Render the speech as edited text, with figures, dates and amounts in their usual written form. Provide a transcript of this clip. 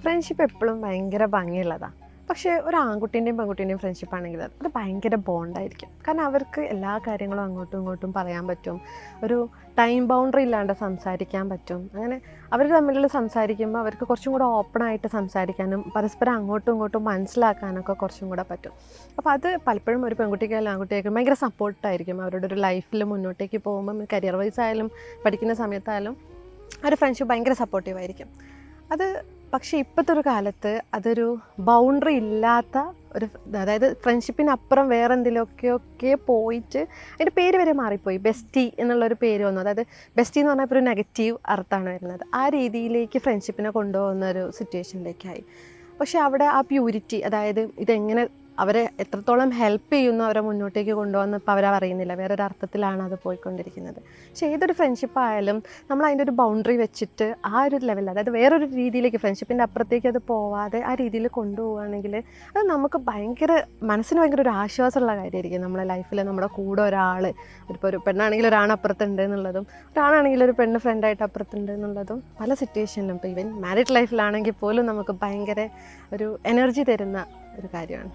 Friendship എപ്പോഴും ഭയങ്കര ഭംഗിയുള്ളതാണ്. പക്ഷേ ഒരു ആൺകുട്ടീൻ്റെയും പെൺകുട്ടീൻ്റെയും ഫ്രണ്ട്ഷിപ്പ് ആണെങ്കിൽ അത് ഭയങ്കര ബോണ്ടായിരിക്കും. കാരണം അവർക്ക് എല്ലാ കാര്യങ്ങളും അങ്ങോട്ടും ഇങ്ങോട്ടും പറയാൻ പറ്റും, ഒരു ടൈം ബൗണ്ടറി ഇല്ലാണ്ട് സംസാരിക്കാൻ പറ്റും. അങ്ങനെ അവർ തമ്മിലുള്ള സംസാരിക്കുമ്പോൾ അവർക്ക് കുറച്ചും കൂടെ ഓപ്പണായിട്ട് സംസാരിക്കാനും പരസ്പരം അങ്ങോട്ടും ഇങ്ങോട്ടും മനസ്സിലാക്കാനൊക്കെ കുറച്ചും കൂടെ പറ്റും. അപ്പോൾ അത് പലപ്പോഴും ഒരു പെൺകുട്ടിക്കായാലും ആൺകുട്ടിയായാലും ഭയങ്കര സപ്പോർട്ടായിരിക്കും അവരുടെ ഒരു ലൈഫിൽ മുന്നോട്ടേക്ക് പോകുമ്പം, കരിയർ വൈസ് ആയാലും പഠിക്കുന്ന സമയത്തായാലും ഒരു ഫ്രണ്ട്ഷിപ്പ് ഭയങ്കര സപ്പോർട്ടീവായിരിക്കും. അത് പക്ഷേ ഇപ്പോഴത്തെ ഒരു കാലത്ത് അതൊരു ബൗണ്ടറി ഇല്ലാത്ത ഒരു, അതായത് ഫ്രണ്ട്ഷിപ്പിനപ്പുറം വേറെ എന്തെങ്കിലുമൊക്കെ പോയിട്ട് അതിൻ്റെ പേര് വരെ മാറിപ്പോയി. ബെസ്റ്റി എന്നുള്ളൊരു പേര് വന്നു. അതായത് ബെസ്റ്റി എന്ന് പറഞ്ഞാൽ ഇപ്പോൾ ഒരു നെഗറ്റീവ് അർത്ഥമാണ് വരുന്നത്. ആ രീതിയിലേക്ക് ഫ്രണ്ട്ഷിപ്പിനെ കൊണ്ടുപോകുന്ന ഒരു സിറ്റുവേഷനിലേക്കായി. പക്ഷേ അവിടെ ആ പ്യൂരിറ്റി, അതായത് ഇതെങ്ങനെ അവരെ എത്രത്തോളം ഹെൽപ്പ് ചെയ്യുന്നു അവരെ മുന്നോട്ടേക്ക് കൊണ്ടുപോകുന്ന ഇപ്പോൾ അവരറിയുന്നില്ല. വേറൊരു അർത്ഥത്തിലാണ് അത് പോയിക്കൊണ്ടിരിക്കുന്നത്. പക്ഷേ ഏതൊരു ഫ്രണ്ട്ഷിപ്പായാലും നമ്മൾ അതിൻ്റെ ഒരു ബൗണ്ടറി വെച്ചിട്ട് ആ ഒരു ലെവലിൽ, അതായത് വേറൊരു രീതിയിലേക്ക് ഫ്രണ്ട്ഷിപ്പിൻ്റെ അപ്പുറത്തേക്ക് അത് പോവാതെ ആ രീതിയിൽ കൊണ്ടുപോവുകയാണെങ്കിൽ അത് നമുക്ക് മനസ്സിന് ഭയങ്കര ഒരു ആശ്വാസമുള്ള കാര്യമായിരിക്കും. നമ്മുടെ ലൈഫിൽ നമ്മുടെ കൂടെ ഒരാൾ, ഇപ്പോൾ ഒരു പെണ്ണാണെങ്കിൽ ഒരാണപ്പുറത്തുണ്ട് എന്നുള്ളതും ഒരാണാണെങ്കിൽ ഒരു പെണ്ണ് ഫ്രണ്ടായിട്ട് അപ്പുറത്തുണ്ട് എന്നുള്ളതും പല സിറ്റുവേഷനിലും, ഇപ്പോൾ ഈവൻ മാരീഡ് ലൈഫിലാണെങ്കിൽ പോലും നമുക്ക് ഭയങ്കര ഒരു എനർജി തരുന്ന ഒരു കാര്യമാണ്.